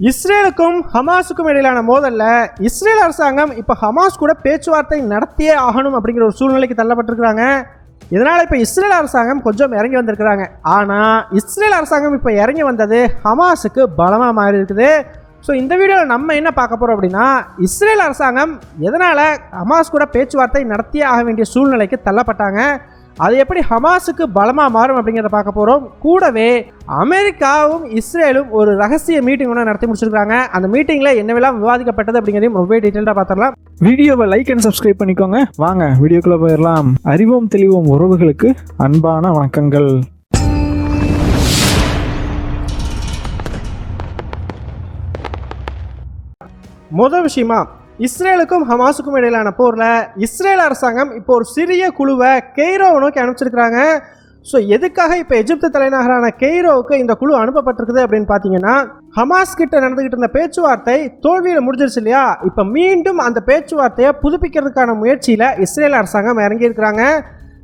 இஸ்ரேலுக்கும் ஹமாஸுக்கும் இடையிலான மோதல்ல இஸ்ரேல் அரசாங்கம் இப்போ ஹமாஸ் கூட பேச்சுவார்த்தை நடத்தியே ஆகணும் அப்படிங்கிற ஒரு சூழ்நிலைக்கு தள்ளப்பட்டிருக்கிறாங்க. இதனால் இப்போ இஸ்ரேல் அரசாங்கம் கொஞ்சம் இறங்கி வந்திருக்கிறாங்க. ஆனால் இஸ்ரேல் அரசாங்கம் இப்போ இறங்கி வந்தது ஹமாஸுக்கு பலமாக மாறி இருக்குது. ஸோ இந்த வீடியோவில் நம்ம என்ன பார்க்க போகிறோம் அப்படின்னா, இஸ்ரேல் அரசாங்கம் எதனால் ஹமாஸ் கூட பேச்சுவார்த்தை நடத்தியே ஆக வேண்டிய சூழ்நிலைக்கு தள்ளப்பட்டாங்க, அது எப்படி ஹமாஸுக்கு பலமாக மாறும் அப்படிங்கிறத பார்க்க போகிறோம். கூடவே அமெரிக்காவும் இஸ்ரேலும் ஒரு ரகசிய மீட்டிங் ஒன்று நடத்தி முடிச்சிருக்காங்க. அந்த மீட்டிங்கில் என்னவெல்லாம் விவாதிக்கப்பட்டது அப்படிங்கிறதையும் ரொம்ப டீட்டெயிலாக பார்த்துடலாம். வீடியோவை லைக் அண்ட் சப்ஸ்கிரைப் பண்ணிக்கோங்க. வாங்க வீடியோக்குள்ளே போயிடலாம். அறிவோம் தெளிவோம் உறவுகளுக்கு அன்பான வணக்கங்கள். முதல் விஷயமா, இஸ்ரேலுக்கும் ஹமாஸுக்கும் இடையிலான போரில் இஸ்ரேல் அரசாங்கம் இப்போ ஒரு சிறிய குழுவை கெய்ரோவை நோக்கி அனுப்பிச்சிருக்கிறாங்க. ஸோ எதுக்காக இப்போ எகிப்து தலைநகரான கெய்ரோவுக்கு இந்த குழு அனுப்பப்பட்டிருக்குது அப்படின்னு பார்த்தீங்கன்னா, ஹமாஸ் கிட்ட நடந்துகிட்டு இருந்த பேச்சுவார்த்தை தோல்வியில் முடிஞ்சிருச்சு இல்லையா. இப்போ மீண்டும் அந்த பேச்சுவார்த்தையை புதுப்பிக்கிறதுக்கான முயற்சியில் இஸ்ரேல் அரசாங்கம் இறங்கியிருக்கிறாங்க.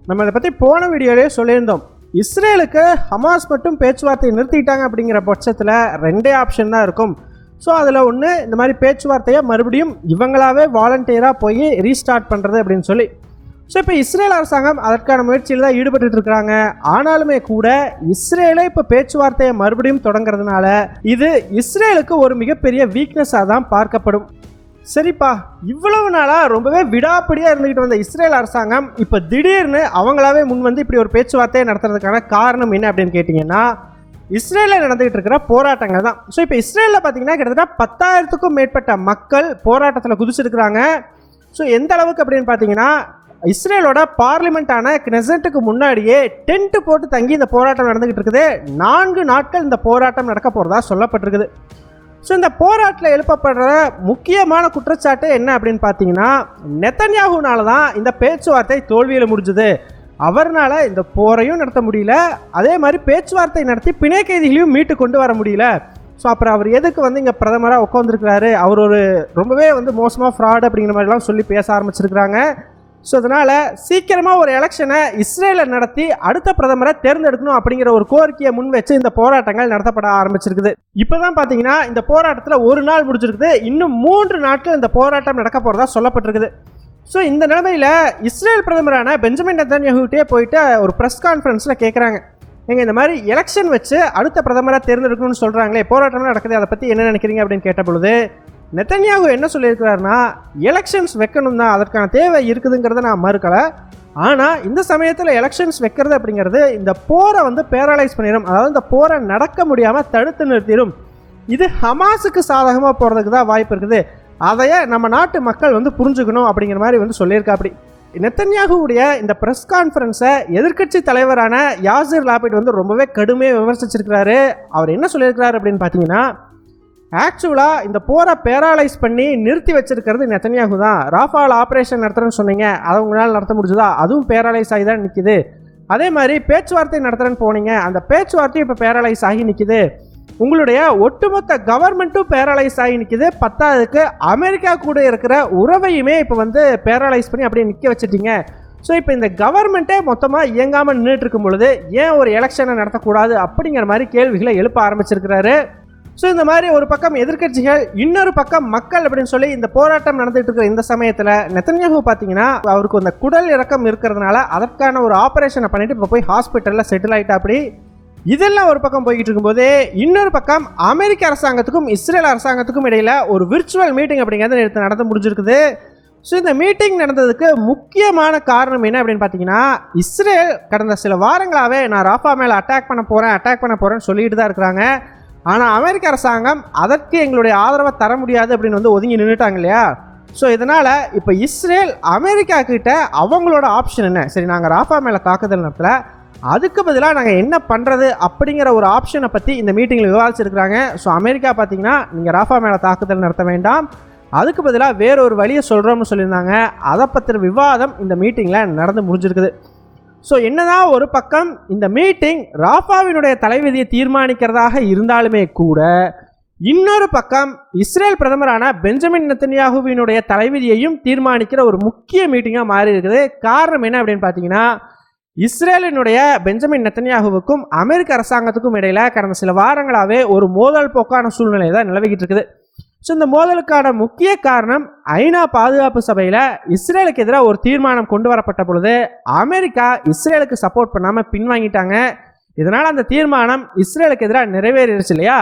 நம்ம இதை பற்றி போன வீடியோலேயே சொல்லியிருந்தோம். இஸ்ரேலுக்கு ஹமாஸ் மட்டும் பேச்சுவார்த்தையை நிறுத்திட்டாங்க அப்படிங்கிற பட்சத்தில் ரெண்டே ஆப்ஷன் தான் இருக்கும். ஸோ அதில் ஒன்று, இந்த மாதிரி பேச்சுவார்த்தையை மறுபடியும் இவங்களாவே வாலண்டியராக போய் ரீஸ்டார்ட் பண்ணுறது அப்படின்னு சொல்லி. ஸோ இப்போ இஸ்ரேல் அரசாங்கம் அதற்கான முயற்சியில் தான் ஈடுபட்டு இருக்கிறாங்க. ஆனாலுமே கூட இஸ்ரேலே இப்போ பேச்சுவார்த்தையை மறுபடியும் தொடங்குறதுனால இது இஸ்ரேலுக்கு ஒரு மிகப்பெரிய வீக்னஸாக தான் பார்க்கப்படும். சரிப்பா, இவ்வளவு நாளாக ரொம்பவே விடாப்பிடியாக இருந்துக்கிட்டு வந்த இஸ்ரேல் அரசாங்கம் இப்போ திடீர்னு அவங்களாவே முன் வந்து இப்படி ஒரு பேச்சுவார்த்தையை நடத்துறதுக்கான காரணம் என்ன அப்படின்னு கேட்டிங்கன்னா, இஸ்ரேலில் நடந்துகிட்டு இருக்கிற போராட்டங்கள் தான். ஸோ இப்போ இஸ்ரேலில் பார்த்தீங்கன்னா கிட்டத்தட்ட 10,000க்கும் மேற்பட்ட மக்கள் போராட்டத்தில் குதிச்சிருக்கிறாங்க. ஸோ எந்த அளவுக்கு அப்படின்னு பார்த்தீங்கன்னா, இஸ்ரேலோட பார்லிமெண்ட்டான கினெசெட்டுக்கு முன்னாடியே டென்ட் போட்டு தங்கி இந்த போராட்டம் நடந்துகிட்டு இருக்குது. 4 நாட்கள் இந்த போராட்டம் நடக்க போகிறதா சொல்லப்பட்டிருக்குது. ஸோ இந்த போராட்டத்தில் எழுப்பப்படுற முக்கியமான குற்றச்சாட்டு என்ன அப்படின்னு பார்த்தீங்கன்னா, நெத்தன்யாஹுனால தான் இந்த பேச்சுவார்த்தை தோல்வியில் முடிஞ்சுது, அவர்னால இந்த போரையும் நடத்த முடியல, அதே மாதிரி பேச்சுவார்த்தை நடத்தி பிணை கைதிகளையும் மீட்டு கொண்டு வர முடியல. ஸோ அப்புறம் அவர் எதுக்கு வந்து இங்கே பிரதமராக உட்காந்துருக்கிறாரு, அவர் ஒரு ரொம்பவே வந்து மோசமாக ஃப்ராட் அப்படிங்கிற மாதிரிலாம் சொல்லி பேச ஆரம்பிச்சிருக்கிறாங்க. ஸோ அதனால் சீக்கிரமாக ஒரு எலெக்ஷனை இஸ்ரேலில் நடத்தி அடுத்த பிரதமரை தேர்ந்தெடுக்கணும் அப்படிங்கிற ஒரு கோரிக்கையை முன் வச்சு இந்த போராட்டங்கள் நடத்தப்பட ஆரம்பிச்சிருக்குது. இப்போ தான் பார்த்தீங்கன்னா இந்த போராட்டத்தில் ஒரு நாள் முடிச்சிருக்குது. இன்னும் 3 நாட்கள் இந்த போராட்டம் நடக்க போகிறதா சொல்லப்பட்டிருக்குது. ஸோ இந்த நிலைமையில் இஸ்ரேல் பிரதமரான பெஞ்சமின் நெத்தன்யாஹுட்டே போயிட்டு ஒரு ப்ரெஸ் கான்ஃபரன்ஸில் கேட்குறாங்க, நீங்கள் இந்த மாதிரி எலெக்ஷன் வச்சு அடுத்த பிரதமராக தேர்ந்தெடுக்கணும்னு சொல்கிறாங்களே, போராட்டம் நடக்குது, அதை பற்றி என்ன நினைக்கிறீங்க அப்படின்னு கேட்ட பொழுது நெத்தன்யாஹு என்ன சொல்லியிருக்கிறாருன்னா, எலெக்ஷன்ஸ் வைக்கணும் தான், அதற்கான தேவை இருக்குதுங்கிறத நான் மறுக்கலை. ஆனால் இந்த சமயத்தில் எலெக்ஷன்ஸ் வைக்கிறது அப்படிங்கிறது இந்த போரை வந்து பேரலைஸ் பண்ணிடும், அதாவது இந்த போரை நடக்க முடியாமல் தடுத்து நிறுத்திடும். இது ஹமாஸுக்கு சாதகமாக போகிறதுக்கு தான் வாய்ப்பு இருக்குது, அதையே நம்ம நாட்டு மக்கள் வந்து புரிஞ்சுக்கணும் அப்படிங்கிற மாதிரி வந்து சொல்லியிருக்காப்படி. நெத்தன்யாஹுவுடைய இந்த ப்ரெஸ் கான்ஃபரன்ஸை எதிர்க்கட்சி தலைவரான யாசிர் லாபிட் வந்து ரொம்பவே கடுமையாக விமர்சிச்சிருக்கிறாரு. அவர் என்ன சொல்லியிருக்கிறாரு அப்படின்னு பார்த்தீங்கன்னா, ஆக்சுவலாக இந்த போரை பேரலைஸ் பண்ணி நிறுத்தி வச்சிருக்கிறது நெத்தன்யாஹு தான். ராஃபால் ஆப்ரேஷன் நடத்துகிறேன்னு சொன்னீங்க, அதை உங்களால் நடத்த முடிஞ்சுதா, அதுவும் பேரலைஸ் ஆகி தான் நிற்கிது. அதே மாதிரி பேச்சுவார்த்தை நடத்துகிறேன்னு போனீங்க, அந்த பேச்சுவார்த்தையும் இப்போ பேரலைஸ் ஆகி நிற்கிது. உங்களுடைய ஒட்டுமொத்த கவர்மெண்ட்டும் பேரலைஸ் ஆகி நிற்கிது. 10க்கு அமெரிக்கா கூட இருக்கிற உறவையுமே இப்போ வந்து பேரலைஸ் பண்ணி அப்படியே நிற்க வச்சுட்டீங்க. ஸோ இப்போ இந்த கவர்மெண்ட்டே மொத்தமாக இயங்காமல் நின்றுட்டு இருக்கும் பொழுது ஏன் ஒரு எலெக்ஷனை நடத்தக்கூடாது அப்படிங்கிற மாதிரி கேள்விகளை எழுப்ப ஆரம்பிச்சிருக்கிறாரு. ஸோ இந்த மாதிரி ஒரு பக்கம் எதிர்க்கட்சிகள், இன்னொரு பக்கம் மக்கள் அப்படின்னு சொல்லி இந்த போராட்டம் நடந்துகிட்டு இருக்கிற இந்த சமயத்தில் நெத்தன்யாஹு பார்த்தீங்கன்னா அவருக்கு அந்த குடல் இறக்கம் இருக்கிறதுனால அதற்கான ஒரு ஆப்ரேஷனை பண்ணிட்டு இப்போ போய் ஹாஸ்பிட்டலில் செட்டில் ஆகிட்டா. அப்படி இதெல்லாம் ஒரு பக்கம் போய்கிட்டு இருக்கும்போதே இன்னொரு பக்கம் அமெரிக்க அரசாங்கத்துக்கும் இஸ்ரேல் அரசாங்கத்துக்கும் இடையில் ஒரு விர்ச்சுவல் மீட்டிங் அப்படிங்கிறது நேற்று நடந்து முடிஞ்சிருக்குது. ஸோ இந்த மீட்டிங் நடந்ததுக்கு முக்கியமான காரணம் என்ன அப்படின்னு பார்த்தீங்கன்னா, இஸ்ரேல் கடந்த சில வாரங்களாகவே நான் ராஃபா மேலே அட்டாக் பண்ண போகிறேன்னு சொல்லிட்டு தான் இருக்கிறாங்க. ஆனால் அமெரிக்க அரசாங்கம் அதற்கு எங்களுடைய ஆதரவை தர முடியாது அப்படின்னு வந்து ஒதுங்கி நின்றுட்டாங்க இல்லையா. ஸோ இதனால் இப்போ இஸ்ரேல் அமெரிக்கா கிட்ட அவங்களோட ஆப்ஷன் என்ன, சரி நாங்கள் ராஃபா மேலே தாக்குதல் நடத்தல, அதுக்கு பதிலாக நாங்கள் என்ன பண்ணுறது அப்படிங்கிற ஒரு ஆப்ஷனை பற்றி இந்த மீட்டிங்கில் விவாதிச்சிருக்கிறாங்க. ஸோ அமெரிக்கா பார்த்தீங்கன்னா, நீங்கள் ராஃபா மேலே தாக்குதல் நடத்த வேண்டாம், அதுக்கு பதிலாக வேற ஒரு வழியை சொல்கிறோம்னு சொல்லியிருந்தாங்க. அதை பற்றின விவாதம் இந்த மீட்டிங்கில் நடந்து முடிஞ்சிருக்குது. ஸோ என்னதான் ஒரு பக்கம் இந்த மீட்டிங் ராஃபாவினுடைய தலைவிதியை தீர்மானிக்கிறதாக இருந்தாலுமே கூட, இன்னொரு பக்கம் இஸ்ரேல் பிரதமரான பெஞ்சமின் நெத்தன்யாஹுவினுடைய தலைவிதியையும் தீர்மானிக்கிற ஒரு முக்கிய மீட்டிங்காக மாறி இருக்குது. காரணம் என்ன அப்படின்னு பார்த்தீங்கன்னா, இஸ்ரேலினுடைய பெஞ்சமின் நெத்தன்யாகுவுக்கும் அமெரிக்க அரசாங்கத்துக்கும் இடையில கடந்த சில வாரங்களாகவே ஒரு மோதல் போக்கான சூழ்நிலை தான் நிலவிக்கிட்டு இருக்குது. ஸோ இந்த மோதலுக்கான முக்கிய காரணம் ஐநா பாதுகாப்பு சபையில் இஸ்ரேலுக்கு எதிராக ஒரு தீர்மானம் கொண்டு வரப்பட்ட பொழுது அமெரிக்கா இஸ்ரேலுக்கு சப்போர்ட் பண்ணாமல் பின்வாங்கிட்டாங்க. இதனால் அந்த தீர்மானம் இஸ்ரேலுக்கு எதிராக நிறைவேறிடுச்சு இல்லையா?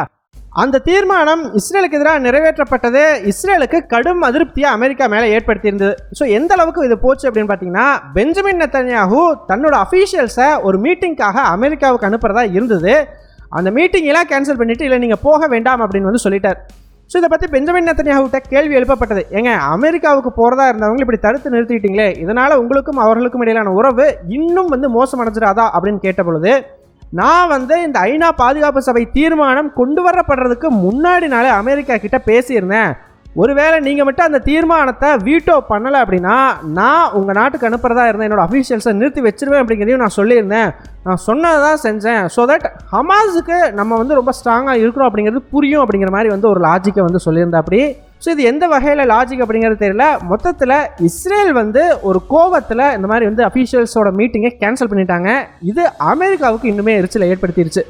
அந்த தீர்மானம் இஸ்ரேலுக்கு எதிராக நிறைவேற்றப்பட்டது இஸ்ரேலுக்கு கடும் அதிருப்தியை அமெரிக்கா மேலே ஏற்படுத்தியிருந்தது. ஸோ எந்த அளவுக்கு இது போச்சு அப்படின்னு பார்த்தீங்கன்னா, பெஞ்சமின் நெத்தன்யாகு தன்னோட அஃபீஷியல்ஸை ஒரு மீட்டிங்காக அமெரிக்காவுக்கு அனுப்புறதா இருந்தது. அந்த மீட்டிங்கெல்லாம் கேன்சல் பண்ணிவிட்டு இல்லை நீங்கள் போக வேண்டாம் அப்படின்னு சொல்லிட்டார். ஸோ இதை பற்றி பெஞ்சமின் நெத்தன்யாகுகிட்ட கேள்வி எழுப்பப்பட்டது. ஏங்க, அமெரிக்காவுக்கு போகிறதா இருந்தவங்க இப்படி தடுத்து நிறுத்திட்டீங்களே, இதனால் உங்களுக்கும் அவர்களுக்கும் இடையிலான உறவு இன்னும் மோசமடைஞ்சிடாதா அப்படின்னு கேட்ட பொழுது, நான் இந்த ஐநா பாதுகாப்பு சபை தீர்மானம் கொண்டு வரப்படுறதுக்கு முன்னாடி நாளே அமெரிக்கா கிட்ட பேசியிருந்தேன். ஒருவேளை நீங்கள் மட்டும் அந்த தீர்மானத்தை வீட்டோ பண்ணலை அப்படின்னா நான் உங்கள் நாட்டுக்கு அனுப்புறதா இருந்தேன், என்னோட அஃபீஷியல்ஸை நிறுத்தி வச்சிருவேன் அப்படிங்கிறதையும் நான் சொல்லியிருந்தேன். நான் சொன்னதை தான் செஞ்சேன். ஸோ தட் ஹமாஸுக்கு நம்ம ரொம்ப ஸ்ட்ராங்காக இருக்கிறோம் அப்படிங்கிறது புரியும் அப்படிங்கிற மாதிரி ஒரு லாஜிக்கை சொல்லியிருந்தா அப்படி. ஸோ இது எந்த வகையில் லாஜிக் அப்படிங்கிறது தெரியல. மொத்தத்தில் இஸ்ரேல் ஒரு கோபத்தில் இந்த மாதிரி அஃபீஷியல்ஸோட மீட்டிங்கை கேன்சல் பண்ணிட்டாங்க. இது அமெரிக்காவுக்கு இன்னுமே எரிச்சலை ஏற்படுத்திடுச்சு.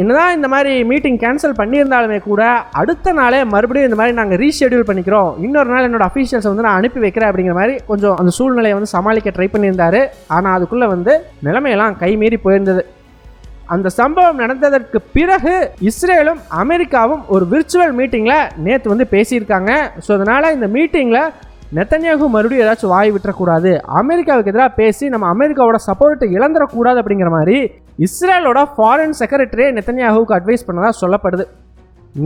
என்னதான் இந்த மாதிரி மீட்டிங் கேன்சல் பண்ணியிருந்தாலுமே கூட அடுத்த நாளே மறுபடியும் இந்த மாதிரி நாங்கள் ரீஷெடியூல் பண்ணிக்கிறோம், இன்னொரு நாள் என்னோட அஃபீஷியல்ஸை நான் அனுப்பி வைக்கிறேன் அப்படிங்கிற மாதிரி கொஞ்சம் அந்த சூழ்நிலையை சமாளிக்க ட்ரை பண்ணியிருந்தாரு. ஆனால் அதுக்குள்ளே நிலைமையெல்லாம் கைமீறி போயிருந்தது. அந்த சம்பவம் நடந்ததற்கு பிறகு இஸ்ரேலும் அமெரிக்காவும் ஒரு விர்ச்சுவல் மீட்டிங்கில் நேற்று பேசியிருக்காங்க. ஸோ அதனால் இந்த மீட்டிங்கில் நெத்தன்யாகு மறுபடியும் ஏதாச்சும் வாய் விட்டுறக்கூடாது, அமெரிக்காவுக்கு எதிராக பேசி நம்ம அமெரிக்காவோட சப்போர்ட்டை இழந்துடக்கூடாது அப்படிங்கிற மாதிரி இஸ்ரேலோட ஃபாரின் செக்ரட்டரியே நெத்தன்யாகுவுக்கு அட்வைஸ் பண்ணதாக சொல்லப்படுது.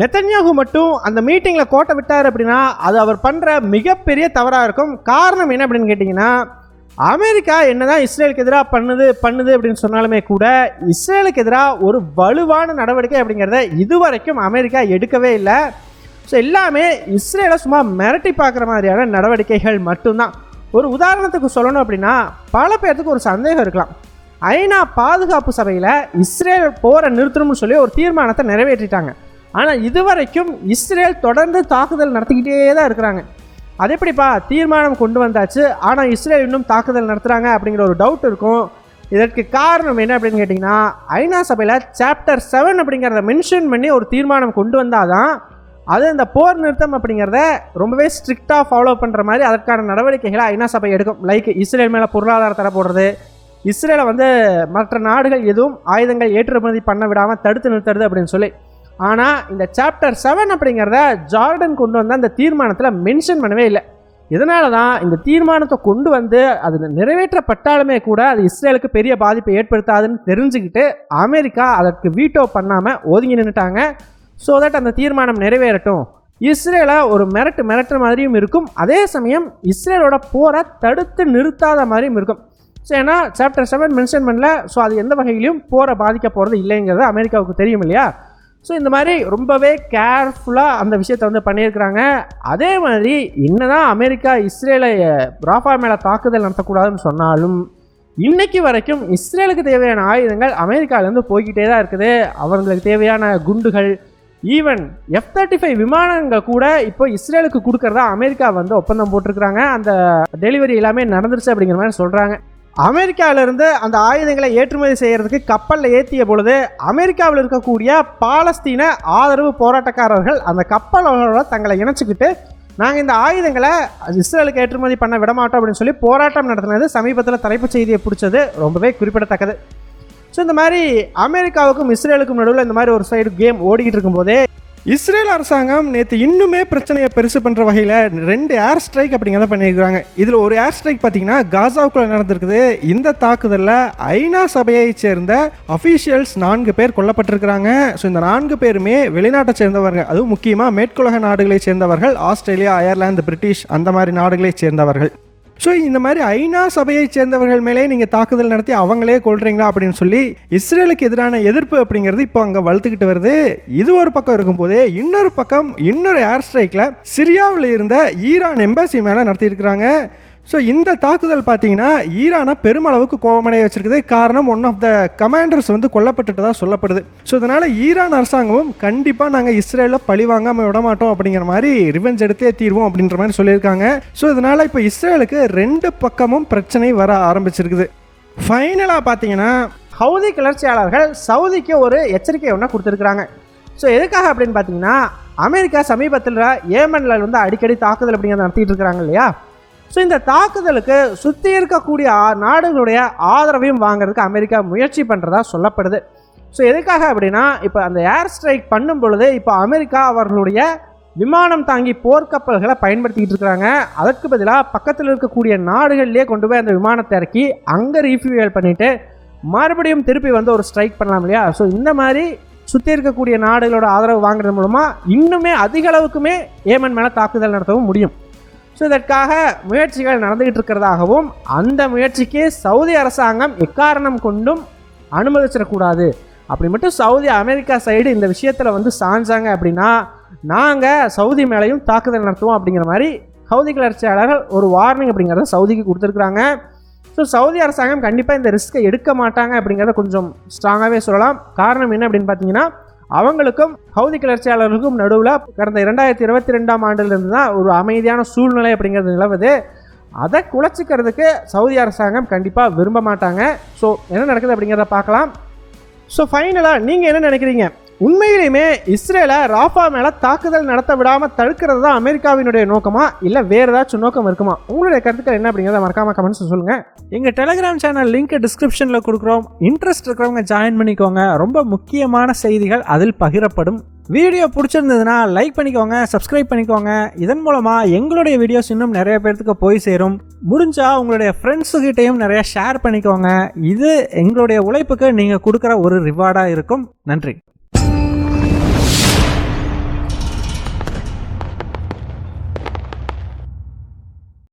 நெத்தன்யாகு மட்டும் அந்த மீட்டிங்கில் கோட்டை விட்டார் அப்படின்னா அது அவர் பண்ணுற மிகப்பெரிய தவறாக இருக்கும். காரணம் என்ன அப்படின்னு கேட்டிங்கன்னா, அமெரிக்கா என்னதான் இஸ்ரேலுக்கு எதிராக பண்ணுது அப்படின்னு சொன்னாலுமே கூட இஸ்ரேலுக்கு எதிராக ஒரு வலுவான நடவடிக்கை அப்படிங்கிறத இதுவரைக்கும் அமெரிக்கா எடுக்கவே இல்லை. ஸோ எல்லாமே இஸ்ரேலை சும்மா மிரட்டி பார்க்குற மாதிரியான நடவடிக்கைகள் மட்டும்தான். ஒரு உதாரணத்துக்கு சொல்லணும் அப்படின்னா, பல பேர்த்துக்கு ஒரு சந்தேகம் இருக்கலாம். ஐநா பாதுகாப்பு சபையில் இஸ்ரேல் போரை நிறுத்தணும்னு சொல்லி ஒரு தீர்மானத்தை நிறைவேற்றிட்டாங்க. ஆனால் இதுவரைக்கும் இஸ்ரேல் தொடர்ந்து தாக்குதல் நடத்திக்கிட்டே தான் இருக்கிறாங்க. அது எப்படிப்பா தீர்மானம் கொண்டு வந்தாச்சு ஆனால் இஸ்ரேல் இன்னும் தாக்குதல் நடத்துகிறாங்க அப்படிங்கிற ஒரு டவுட் இருக்கும். இதற்கு காரணம் என்ன அப்படின்னு கேட்டிங்கன்னா, ஐநா சபையில் சாப்டர் 7 அப்படிங்கிறத மென்ஷன் பண்ணி ஒரு தீர்மானம் கொண்டு வந்தால் தான் அது இந்த போர் நிறுத்தம் அப்படிங்கிறத ரொம்பவே ஸ்ட்ரிக்டாக ஃபாலோ பண்ணுற மாதிரி அதற்கான நடவடிக்கைகளை ஐநா சபை எடுக்கும். லைக் இஸ்ரேல் மேலே பொருளாதார தடை போடுறது, இஸ்ரேலை மற்ற நாடுகள் எதுவும் ஆயுதங்கள் ஏற்றுமதி பண்ண விடாமல் தடுத்து நிறுத்துறது அப்படின்னு சொல்லி. ஆனால் இந்த சாப்டர் 7 அப்படிங்கிறத ஜார்டன் கொண்டு வந்த அந்த தீர்மானத்தில் மென்ஷன் பண்ணவே இல்லை. இதனால தான் இந்த தீர்மானத்தை கொண்டு அது நிறைவேற்றப்பட்டாலுமே கூட அது இஸ்ரேலுக்கு பெரிய பாதிப்பை ஏற்படுத்தாதுன்னு தெரிஞ்சுக்கிட்டு அமெரிக்கா அதற்கு வீட்டோ பண்ணாமல் ஒதுங்கி நின்றுட்டாங்க. ஸோ தட் அந்த தீர்மானம் நிறைவேறட்டும், இஸ்ரேலை ஒரு மிரட்டுற மாதிரியும் இருக்கும், அதே சமயம் இஸ்ரேலோட போரை தடுத்து நிறுத்தாத மாதிரியும் இருக்கும். ஸோ ஏன்னா சாப்டர் 7 மென்ஷன் பண்ணல, ஸோ அது எந்த வகையிலையும் போரை பாதிக்க போகிறது இல்லைங்கிறது அமெரிக்காவுக்கு தெரியும் இல்லையா? ஸோ இந்த மாதிரி ரொம்பவே கேர்ஃபுல்லாக அந்த விஷயத்தை பண்ணியிருக்கிறாங்க. அதே மாதிரி என்னதான் அமெரிக்கா இஸ்ரேலை ராஃபா மேலே தாக்குதல் நடத்தக்கூடாதுன்னு சொன்னாலும் இன்னைக்கு வரைக்கும் இஸ்ரேலுக்கு தேவையான ஆயுதங்கள் அமெரிக்காவிலேருந்து போய்கிட்டே தான் இருக்குது. அவங்களுக்கு தேவையான குண்டுகள், ஈவன் F-35 விமானங்கள் கூட இப்போ இஸ்ரேலுக்கு கொடுக்கறதா அமெரிக்கா ஒப்பந்தம் போட்டிருக்கிறாங்க. அந்த டெலிவரி எல்லாமே நடந்துருச்சு அப்படிங்கிற மாதிரி சொல்கிறாங்க. அமெரிக்காவிலிருந்து அந்த ஆயுதங்களை ஏற்றுமதி செய்கிறதுக்கு கப்பலில் ஏற்றிய பொழுது அமெரிக்காவில் இருக்கக்கூடிய பாலஸ்தீன ஆதரவு போராட்டக்காரர்கள் அந்த கப்பலோட தங்களை இணைச்சிக்கிட்டு நாங்கள் இந்த ஆயுதங்களை இஸ்ரேலுக்கு ஏற்றுமதி பண்ண விடமாட்டோம் அப்படின்னு சொல்லி போராட்டம் நடத்தினது சமீபத்தில் தலைப்புச் செய்தியை பிடிச்சது ரொம்பவே குறிப்பிடத்தக்கது. ஸோ இந்த மாதிரி அமெரிக்காவுக்கும் இஸ்ரேலுக்கும் நடுவில் இந்த மாதிரி ஒரு சைடு கேம் ஓடிக்கிட்டு இருக்கும்போதே இஸ்ரேல் அரசாங்கம் நேற்று இன்னுமே பிரச்சனையை பெருசு பண்ணுற வகையில் 2 ஏர் ஸ்ட்ரைக் அப்படிங்கிறத பண்ணியிருக்கிறாங்க. இதில் ஒரு ஏர் ஸ்ட்ரைக் பார்த்தீங்கன்னா காசாவுக்குள்ளே நடந்திருக்குது. இந்த தாக்குதலில் ஐநா சபையை சேர்ந்த அஃபீஷியல்ஸ் 4 பேர் கொல்லப்பட்டிருக்கிறாங்க. ஸோ இந்த 4 பேருமே வெளிநாட்டை சேர்ந்தவர்கள், அதுவும் முக்கியமாக மேற்குலக நாடுகளை சேர்ந்தவர்கள், ஆஸ்திரேலியா, அயர்லாந்து, பிரிட்டிஷ் அந்த மாதிரி நாடுகளை சேர்ந்தவர்கள். ஸோ இந்த மாதிரி ஐநா சபையை சேர்ந்தவர்கள் மேலே நீங்கள் தாக்குதல் நடத்தி அவங்களே கொள்றீங்களா அப்படின்னு சொல்லி இஸ்ரேலுக்கு எதிரான எதிர்ப்பு அப்படிங்கிறது இப்போ அங்கே வளர்த்துக்கிட்டு வருது. இது ஒரு பக்கம் இருக்கும்போதே இன்னொரு பக்கம் இன்னொரு ஏர் ஸ்ட்ரைக்கில் சிரியாவில் இருந்த ஈரான் எம்பசி மேலே நடத்தியிருக்கிறாங்க. ஸோ இந்த தாக்குதல் பார்த்தீங்கன்னா ஈரானை பெருமளவுக்கு கோபமடைய வச்சிருக்குது. காரணம் ஒன் ஆஃப் த கமாண்டர்ஸ் கொல்லப்பட்டுட்டதாக சொல்லப்படுது. ஸோ இதனால் ஈரான் அரசாங்கமும் கண்டிப்பாக நாங்கள் இஸ்ரேலில் பழி வாங்காமல் விடமாட்டோம் அப்படிங்கிற மாதிரி ரிவெஞ்ச் எடுத்தே தீர்வோம் அப்படின்ற மாதிரி சொல்லியிருக்காங்க. ஸோ இதனால் இப்போ இஸ்ரேலுக்கு 2 பக்கமும் பிரச்சனை வர ஆரம்பிச்சிருக்குது. ஃபைனலாக பார்த்தீங்கன்னா ஹவுதி கிளர்ச்சியாளர்கள் சவுதிக்கு ஒரு எச்சரிக்கை ஒன்று கொடுத்துருக்குறாங்க. ஸோ எதுக்காக அப்படின்னு பார்த்தீங்கன்னா, அமெரிக்கா சமீபத்தில் ஏமனில் வந்து அடிக்கடி தாக்குதல் அப்படிங்கிறத நடத்திட்டு இருக்கிறாங்க இல்லையா. ஸோ இந்த தாக்குதலுக்கு சுற்றி இருக்கக்கூடிய நாடுகளுடைய ஆதரவையும் வாங்குறதுக்கு அமெரிக்கா முயற்சி பண்ணுறதா சொல்லப்படுது. ஸோ எதுக்காக அப்படின்னா, இப்போ அந்த ஏர் ஸ்ட்ரைக் பண்ணும் பொழுது இப்போ அமெரிக்கா அவர்களுடைய விமானம் தாங்கி போர்க்கப்பல்களை பயன்படுத்திக்கிட்டு இருக்கிறாங்க. அதற்கு பதிலாக பக்கத்தில் இருக்கக்கூடிய நாடுகள்லேயே கொண்டு போய் அந்த விமானத்தை இறக்கி அங்கே ரீஃபியூயல் பண்ணிவிட்டு மறுபடியும் திருப்பி வந்து ஒரு ஸ்ட்ரைக் பண்ணலாம் இல்லையா. ஸோ இந்த மாதிரி சுற்றி இருக்கக்கூடிய நாடுகளோட ஆதரவு வாங்குறது மூலமாக இன்னுமே அதிக அளவுக்குமே ஏமன் மேலே தாக்குதல் நடத்தவும் முடியும். ஸோ இதற்காக முயற்சிகள் நடந்துகிட்டு இருக்கிறதாகவும், அந்த முயற்சிக்கு சவுதி அரசாங்கம் எக்காரணம் கொண்டும் அனுமதிச்சிடக்கூடாது. அப்படி மட்டும் சவுதி அமெரிக்கா சைடு இந்த விஷயத்தில் வந்து சாஞ்சாங்க அப்படின்னா நாங்கள் சவுதி மேலேயும் தாக்குதல் நடத்துவோம் அப்படிங்கிற மாதிரி ஹவுதி கிளர்ச்சியாளர்கள் ஒரு வார்னிங் அப்படிங்கிறத சவுதிக்கு கொடுத்துருக்குறாங்க. ஸோ சவுதி அரசாங்கம் கண்டிப்பாக இந்த ரிஸ்க்கை எடுக்க மாட்டாங்க அப்படிங்கிறத கொஞ்சம் ஸ்ட்ராங்காகவே சொல்லலாம். காரணம் என்ன அப்படின்னு பார்த்தீங்கன்னா, அவங்களுக்கும் ஹவுதி கிளர்ச்சியாளர்களுக்கும் நடுவில் கடந்த 2022ஆம் ஆண்டிலிருந்து தான் ஒரு அமைதியான சூழ்நிலை அப்படிங்கிறது நிலவுது. அதை குலைச்சிக்கிறதுக்கு சவுதி அரசாங்கம் கண்டிப்பாக விரும்ப மாட்டாங்க. ஸோ என்ன நடக்குது அப்படிங்கிறத பார்க்கலாம். ஸோ ஃபைனலாக நீங்கள் என்ன நினைக்கிறீங்க? உண்மையிலுமே இஸ்ரேலை ராஃபா மேலே தாக்குதல் நடத்த விடாமல் தடுக்கிறது தான் அமெரிக்காவினுடைய நோக்கமா, இல்லை வேறு ஏதாச்சும் நோக்கம் இருக்குமா? உங்களுடைய கருத்துக்கள் என்ன அப்படிங்கிறத மறக்காம கமெண்ட்ஸ் சொல்லுங்கள். எங்கள் டெலிகிராம் சேனல் லிங்க் டிஸ்கிரிப்ஷனில் கொடுக்குறோம். இன்ட்ரெஸ்ட் இருக்கிறவங்க ஜாயின் பண்ணிக்கோங்க. ரொம்ப முக்கியமான செய்திகள் அதில் பகிரப்படும். வீடியோ பிடிச்சிருந்ததுன்னா லைக் பண்ணிக்கோங்க, சப்ஸ்கிரைப் பண்ணிக்கோங்க. இதன் மூலமாக எங்களுடைய வீடியோஸ் இன்னும் நிறைய பேர்த்துக்கு போய் சேரும். முடிஞ்சால் உங்களுடைய ஃப்ரெண்ட்ஸுக்கிட்டையும் நிறைய ஷேர் பண்ணிக்கோங்க. இது எங்களுடைய உழைப்புக்கு நீங்கள் கொடுக்குற ஒரு ரிவார்டாக இருக்கும். நன்றி.